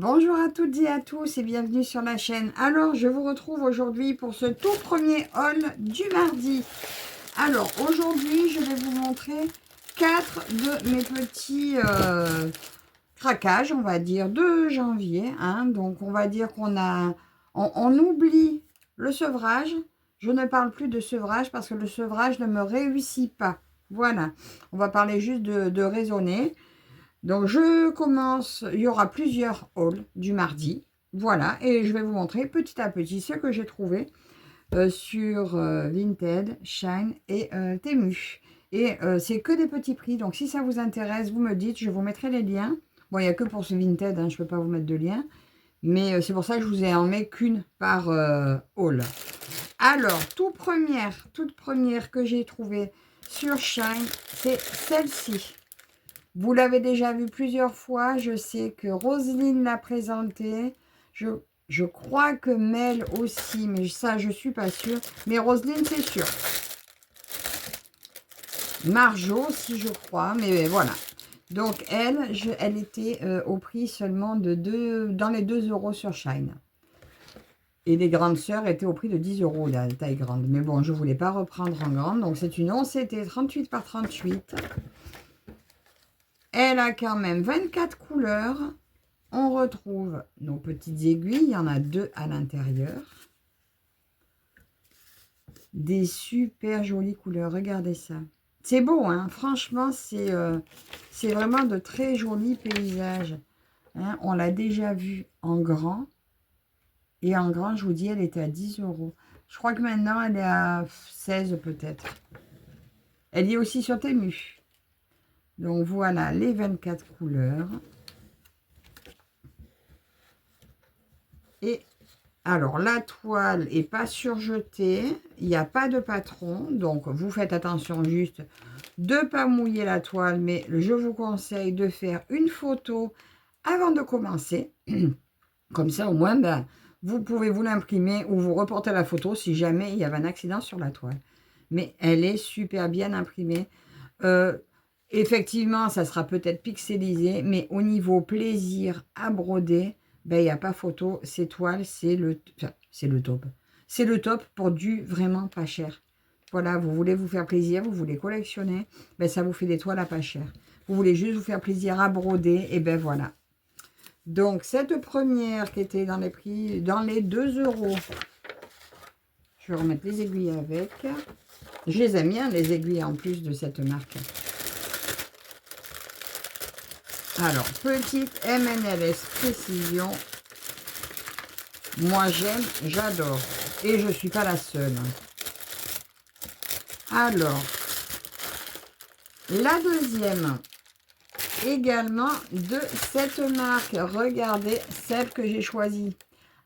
Bonjour à toutes et à tous et bienvenue sur la chaîne. Alors, je vous retrouve aujourd'hui pour ce tout premier haul du mardi. Alors, aujourd'hui, je vais vous montrer 4 de mes petits craquages, on va dire, de janvier. Donc, on va dire on oublie le sevrage. Je ne parle plus de sevrage parce que le sevrage ne me réussit pas. Voilà, on va parler juste de raisonner. Donc, je commence, il y aura plusieurs hauls du mardi. Voilà, et je vais vous montrer petit à petit ce que j'ai trouvé sur Vinted, Shine et Temu. Et c'est que des petits prix, donc si ça vous intéresse, vous me dites, je vous mettrai les liens. Bon, il n'y a que pour ce Vinted, je ne peux pas vous mettre de lien. Mais c'est pour ça que je vous ai en mis qu'une par haul. Alors, toute première que j'ai trouvée sur Shine, c'est celle-ci. Vous l'avez déjà vu plusieurs fois. Je sais que Roselyne l'a présenté. Je crois que Mel aussi, mais ça, je ne suis pas sûre. Mais Roselyne, c'est sûr. Marjo aussi, je crois. Mais voilà. Donc, elle était au prix seulement dans les 2 € sur Shine. Et les grandes sœurs étaient au prix de 10 €, la taille grande. Mais bon, je ne voulais pas reprendre en grande. Donc, c'est une 11 CT 38 par 38. Elle a quand même 24 couleurs. On retrouve nos petites aiguilles. Il y en a 2 à l'intérieur. Des super jolies couleurs. Regardez ça. C'est beau, hein. Franchement, c'est vraiment de très jolis paysages. On l'a déjà vu en grand. Et en grand, je vous dis, elle était à 10 €. Je crois que maintenant, elle est à 16 peut-être. Elle y est aussi sur Temu. Donc, voilà les 24 couleurs. Et alors, la toile n'est pas surjetée. Il n'y a pas de patron. Donc, vous faites attention juste de ne pas mouiller la toile. Mais je vous conseille de faire une photo avant de commencer. Comme ça, au moins, vous pouvez vous l'imprimer ou vous reporter la photo si jamais il y avait un accident sur la toile. Mais elle est super bien imprimée. Effectivement, ça sera peut-être pixelisé. Mais au niveau plaisir à broder, il n'y a pas photo. Ces toiles, c'est le top. C'est le top pour du vraiment pas cher. Voilà, vous voulez vous faire plaisir, vous voulez collectionner, ça vous fait des toiles à pas cher. Vous voulez juste vous faire plaisir à broder, et voilà. Donc, cette première qui était dans les prix, dans les 2 €. Je vais remettre les aiguilles avec. Je les aime bien, les aiguilles en plus de cette marque. Alors, petite MNLS Précision. Moi, j'aime, j'adore. Et je ne suis pas la seule. Alors, la deuxième, également de cette marque. Regardez celle que j'ai choisie.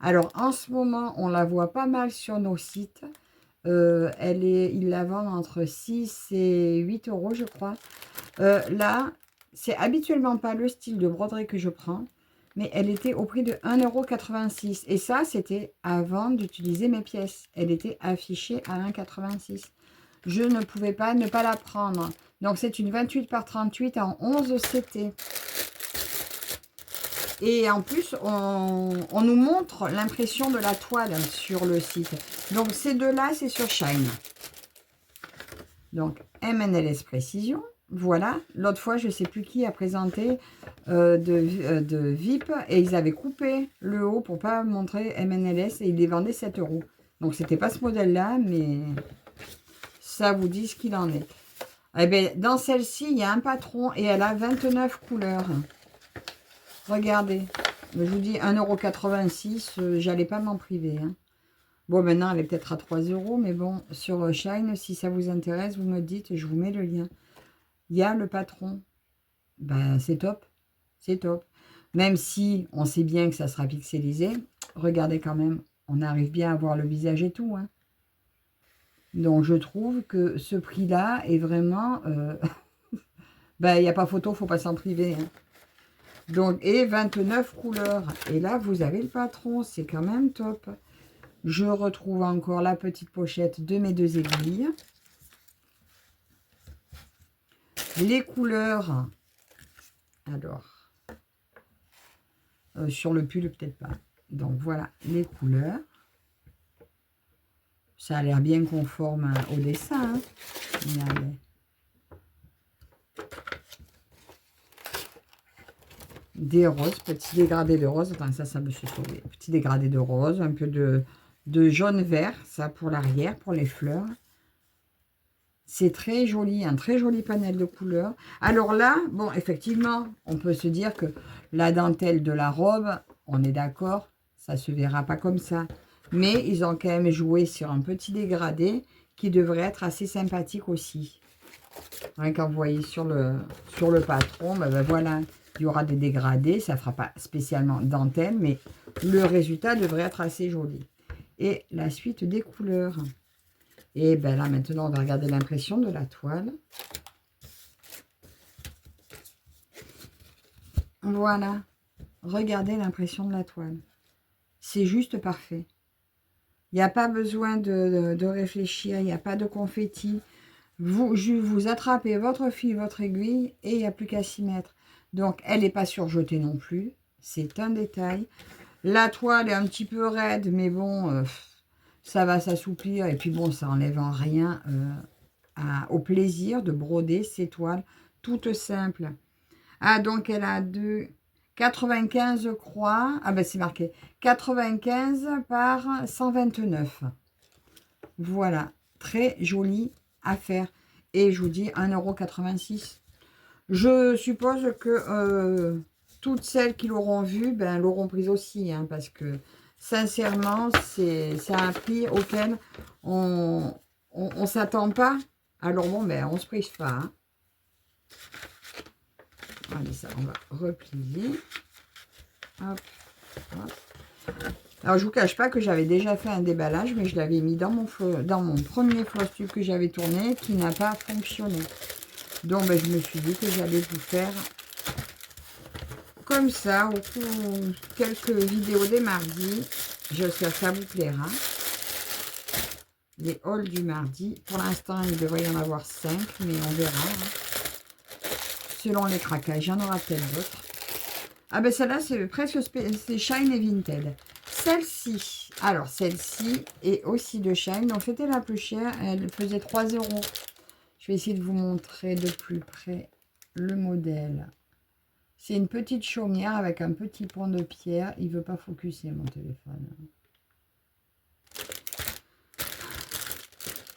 Alors, en ce moment, on la voit pas mal sur nos sites. Ils la vendent entre 6 et 8 €, je crois. Là, c'est habituellement pas le style de broderie que je prends, mais elle était au prix de 1,86 €. Et ça, c'était avant d'utiliser mes pièces. Elle était affichée à 1,86 €. Je ne pouvais pas ne pas la prendre. Donc, c'est une 28 par 38 en 11 CT. Et en plus, on nous montre l'impression de la toile sur le site. Donc, ces deux-là, c'est sur Shine. Donc, MNLS Précision. Voilà. L'autre fois, je ne sais plus qui a présenté de VIP. Et ils avaient coupé le haut pour ne pas montrer MNLS. Et ils les vendaient 7 €. Donc, c'était pas ce modèle-là, mais ça vous dit ce qu'il en est. Eh bien, dans celle-ci, il y a un patron et elle a 29 couleurs. Regardez. Je vous dis, 1,86 €, j'allais pas m'en priver. Bon, maintenant, elle est peut-être à 3 €, mais bon, sur Shine, si ça vous intéresse, vous me dites, je vous mets le lien. Il y a le patron. C'est top. C'est top. Même si on sait bien que ça sera pixelisé, regardez quand même, on arrive bien à voir le visage et tout. Donc, je trouve que ce prix-là est vraiment... il n'y a pas photo, il ne faut pas s'en priver. Donc, et 29 couleurs. Et là, vous avez le patron, c'est quand même top. Je retrouve encore la petite pochette de mes 2 aiguilles. Les couleurs. Alors, Sur le pull, peut-être pas. Donc, voilà les couleurs. Ça a l'air bien conforme au dessin. Hein. Regardez. Des roses, petits dégradés de rose. Enfin, ça me se sauver. Petit dégradé de rose, un peu de jaune-vert, ça pour l'arrière, pour les fleurs. C'est très joli, un très joli panel de couleurs. Alors là, bon, effectivement, on peut se dire que la dentelle de la robe, on est d'accord, ça se verra pas comme ça. Mais ils ont quand même joué sur un petit dégradé qui devrait être assez sympathique aussi. Hein, quand vous voyez sur le patron, ben voilà, il y aura des dégradés, ça ne fera pas spécialement dentelle, mais le résultat devrait être assez joli. Et la suite des couleurs. Et ben là, maintenant, on va regarder l'impression de la toile. Voilà. Regardez l'impression de la toile. C'est juste parfait. Il n'y a pas besoin de réfléchir, il n'y a pas de confetti. Vous attrapez votre fil, votre aiguille, et il n'y a plus qu'à s'y mettre. Donc, elle n'est pas surjetée non plus. C'est un détail. La toile est un petit peu raide, mais bon... ça va s'assouplir et puis bon, ça enlève en rien au plaisir de broder ces toiles toutes simples. Ah, donc elle a 95 croix. Ah ben c'est marqué 95 par 129. Voilà, très joli à faire. Et je vous dis 1,86 €. Je suppose que toutes celles qui l'auront vu, ben, l'auront prise aussi, hein, parce que sincèrement, c'est un prix auquel on s'attend pas. Alors bon, ben, on se prive pas. Hein. Allez, ça, on va replier. Hop, hop. Alors, je vous cache pas que j'avais déjà fait un déballage, mais je l'avais mis dans mon premier floss tube que j'avais tourné, qui n'a pas fonctionné. Donc, ben, je me suis dit que j'allais vous faire comme ça, au cours quelques vidéos des mardis. J'espère que ça vous plaira. Les hauls du mardi. Pour l'instant, il devrait y en avoir 5, mais on verra. Hein. Selon les craquages, il y en aura peut-être d'autres. Ah ben celle-là, c'est presque c'est Shine et Vinted. Celle-ci, alors celle-ci est aussi de Shine. Donc c'était la plus chère. Elle faisait 3 €. Je vais essayer de vous montrer de plus près le modèle. C'est une petite chaumière avec un petit pont de pierre. Il ne veut pas focuser mon téléphone.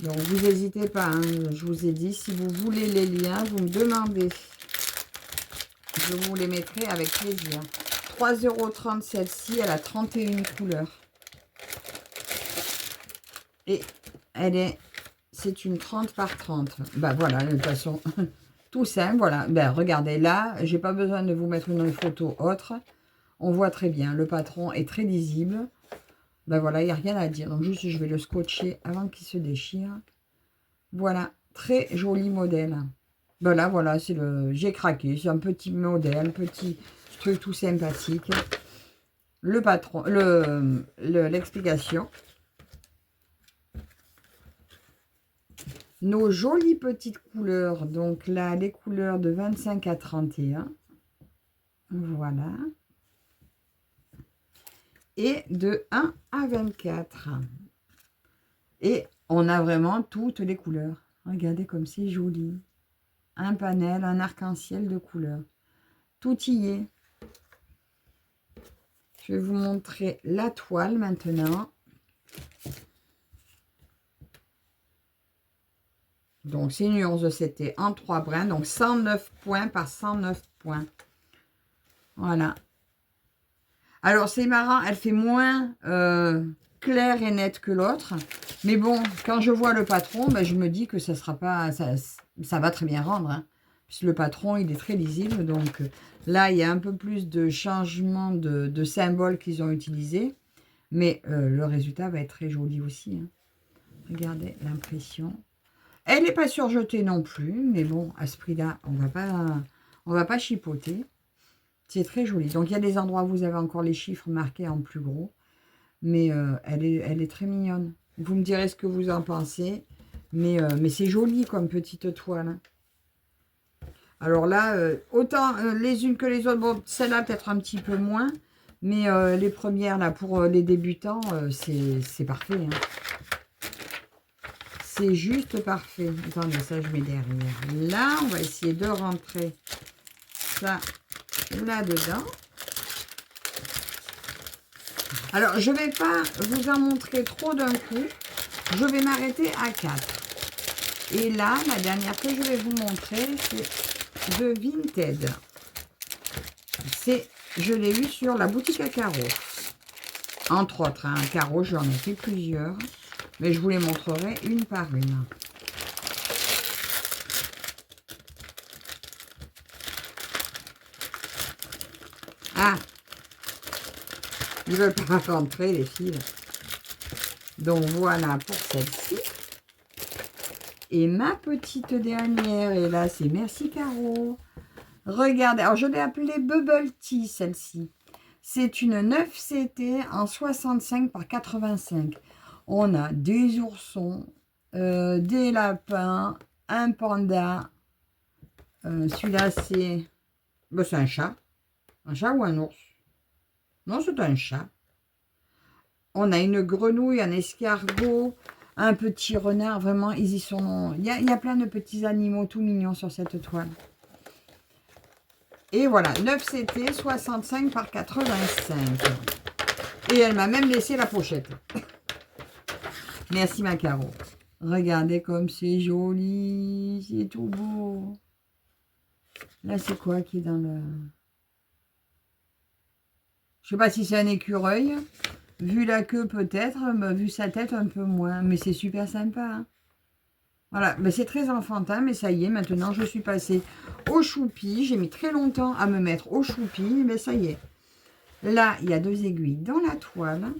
Donc, vous n'hésitez pas. Hein. Je vous ai dit, si vous voulez les liens, vous me demandez. Je vous les mettrai avec plaisir. 3,30 € celle-ci. Elle a 31 couleurs. Et c'est une 30 par 30. Bah voilà, de toute façon... Tout simple, voilà. Ben, regardez, là, j'ai pas besoin de vous mettre une photo autre. On voit très bien. Le patron est très lisible. Ben voilà, il n'y a rien à dire. Donc, juste, je vais le scotcher avant qu'il se déchire. Voilà, très joli modèle. Ben là, voilà, c'est le... J'ai craqué. C'est un petit modèle, petit truc tout sympathique. Le patron, l'explication. Nos jolies petites couleurs, donc là, les couleurs de 25 à 31. Voilà. Et de 1 à 24. Et on a vraiment toutes les couleurs. Regardez comme c'est joli. Un panel, un arc-en-ciel de couleurs. Tout y est. Je vais vous montrer la toile maintenant. Donc, c'est une nuance de CT en 3 brins. Donc, 109 points par 109 points. Voilà. Alors, c'est marrant. Elle fait moins claire et nette que l'autre. Mais bon, quand je vois le patron, ben, je me dis que ça sera pas... Ça va très bien rendre. Hein, puisque le patron, il est très lisible. Donc, là, il y a un peu plus de changement de symboles qu'ils ont utilisé. Mais le résultat va être très joli aussi. Hein. Regardez l'impression. Elle n'est pas surjetée non plus, mais bon, à ce prix-là, on va pas chipoter. C'est très joli. Donc, il y a des endroits où vous avez encore les chiffres marqués en plus gros, mais elle est très mignonne. Vous me direz ce que vous en pensez, mais c'est joli comme petite toile. Alors là, autant les unes que les autres, bon, celle-là peut-être un petit peu moins, Mais les premières, là, pour les débutants, c'est parfait. Hein. C'est juste parfait. Attendez, ça, je mets derrière. Là, on va essayer de rentrer ça là-dedans. Alors, je ne vais pas vous en montrer trop d'un coup. Je vais m'arrêter à 4. Et là, la dernière que je vais vous montrer, c'est de Vinted. Je l'ai eu sur la boutique à carreaux. Entre autres, un carreau, j'en ai fait plusieurs. Mais je vous les montrerai une par une. Ah! Ils ne veulent pas rentrer, les fils. Donc, voilà pour celle-ci. Et ma petite dernière, et là, c'est Merci Caro. Regardez, alors je l'ai appelée Bubble Tea, celle-ci. C'est une 9CT en 65 par 85. On a des oursons, des lapins, un panda. Celui-là, c'est... Ben, c'est un chat. Un chat ou un ours? Non, c'est un chat. On a une grenouille, un escargot, un petit renard. Vraiment, ils y sont... Il y a plein de petits animaux tout mignons sur cette toile. Et voilà, 9CT, 65 par 85. Et elle m'a même laissé la pochette. Merci, ma Caro. Regardez comme c'est joli. C'est tout beau. Là, c'est quoi qui est dans le... Je sais pas si c'est un écureuil. Vu la queue, peut-être. Vu sa tête, un peu moins. Mais c'est super sympa. Hein. Voilà, ben, c'est très enfantin, mais ça y est, maintenant, je suis passée au choupi. J'ai mis très longtemps à me mettre au choupi, mais ça y est. Là, il y a 2 aiguilles dans la toile.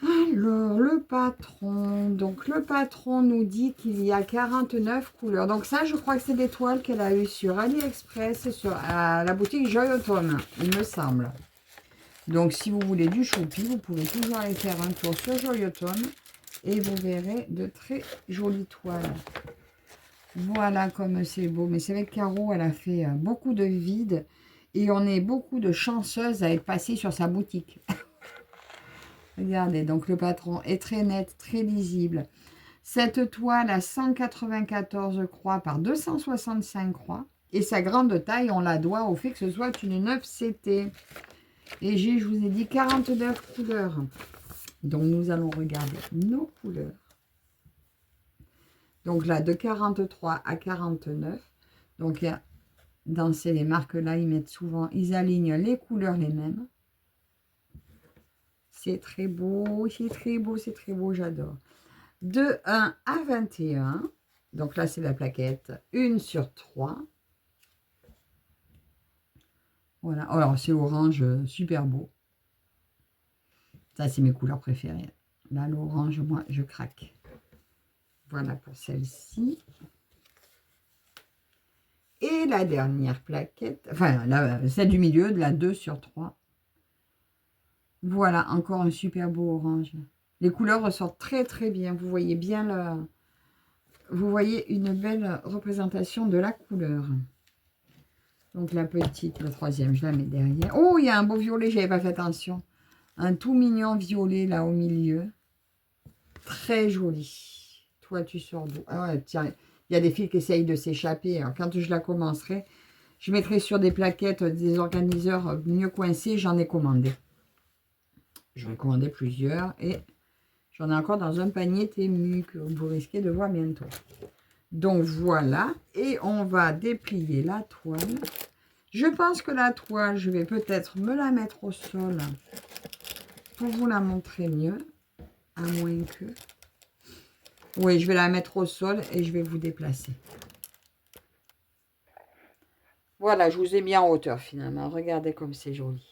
Alors, le patron. Donc, le patron nous dit qu'il y a 49 couleurs. Donc, ça, je crois que c'est des toiles qu'elle a eues sur AliExpress, à la boutique Joy Autumn, il me semble. Donc, si vous voulez du choupi, vous pouvez toujours aller faire un tour sur Joy Autumn. Et vous verrez de très jolies toiles. Voilà comme c'est beau. Mais c'est vrai que Caro, elle a fait beaucoup de vide. Et on est beaucoup de chanceuses à être passées sur sa boutique. Regardez, donc le patron est très net, très lisible. Cette toile a 194 croix par 265 croix. Et sa grande taille, on la doit au fait que ce soit une 9CT. Et j'ai, je vous ai dit, 49 couleurs. Donc, nous allons regarder nos couleurs. Donc là, de 43 à 49. Donc, il y a, dans ces marques-là, ils mettent souvent, ils alignent les couleurs les mêmes. C'est très beau, c'est très beau, c'est très beau, j'adore. De 1 à 21. Donc là, c'est la plaquette. 1 sur 3. Voilà. Alors, c'est orange, super beau. Ça, c'est mes couleurs préférées. Là, l'orange, moi, je craque. Voilà pour celle-ci. Et la dernière plaquette, enfin, celle du milieu, de la 2 sur 3. Voilà, encore un super beau orange. Les couleurs ressortent très, très bien. Vous voyez bien vous voyez une belle représentation de la couleur. Donc, la petite, la troisième, je la mets derrière. Oh, il y a un beau violet, j'avais pas fait attention. Un tout mignon violet, là, au milieu. Très joli. Toi, tu sors d'où? Ah ouais, tiens, il y a des fils qui essayent de s'échapper. Alors, quand je la commencerai, je mettrai sur des plaquettes des organiseurs mieux coincés. J'en ai commandé. J'en ai commandé plusieurs. Et j'en ai encore dans un panier Temu que vous risquez de voir bientôt. Donc, voilà. Et on va déplier la toile. Je pense que la toile, je vais peut-être me la mettre au sol pour vous la montrer mieux. À moins que... Oui, je vais la mettre au sol et je vais vous déplacer. Voilà, je vous ai mis en hauteur finalement. Regardez comme c'est joli.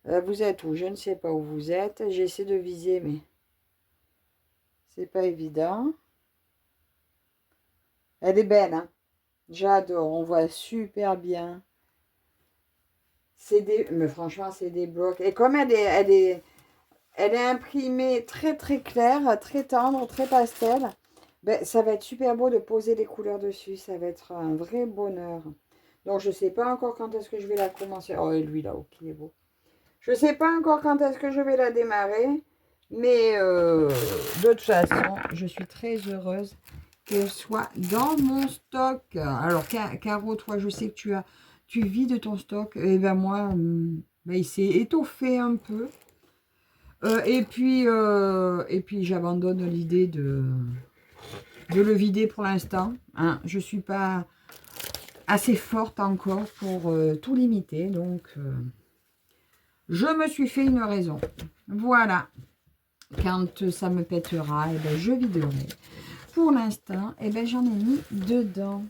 Vous êtes où? Je ne sais pas où vous êtes. J'essaie de viser, mais c'est pas évident. Elle est belle, hein? J'adore. On voit super bien. Mais franchement, c'est des blocs. Et comme elle est imprimée très très claire, très tendre, très pastel. Ben, ça va être super beau de poser les couleurs dessus. Ça va être un vrai bonheur. Donc, je ne sais pas encore quand est-ce que je vais la commencer. Oh, et lui, là, ok, il est beau. Je ne sais pas encore quand est-ce que je vais la démarrer. Mais de toute façon, je suis très heureuse qu'elle soit dans mon stock. Alors, Caro, toi, je sais que tu vis de ton stock. Et ben moi, ben, il s'est étoffé un peu. Et puis j'abandonne l'idée de le vider pour l'instant. Hein. Je ne suis pas assez forte encore pour tout limiter. Donc, je me suis fait une raison. Voilà. Quand ça me pètera, eh ben, je viderai. Pour l'instant, eh ben, j'en ai mis dedans.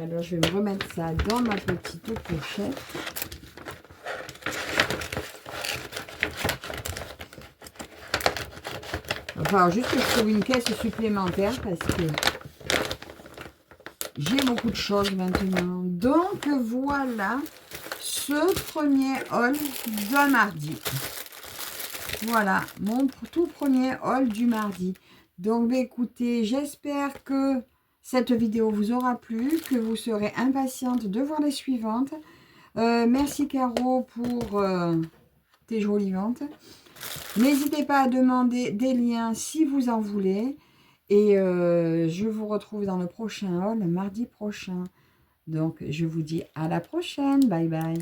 Alors, je vais me remettre ça dans ma petite pochette. Il va falloir juste que je trouve une caisse supplémentaire parce que j'ai beaucoup de choses maintenant. Donc, voilà ce premier haul de mardi. Voilà, mon tout premier haul du mardi. Donc, bah, écoutez, j'espère que cette vidéo vous aura plu, que vous serez impatiente de voir les suivantes. Merci Caro pour tes jolies ventes. N'hésitez pas à demander des liens si vous en voulez. Et je vous retrouve dans le prochain haul, mardi prochain. Donc, je vous dis à la prochaine. Bye bye.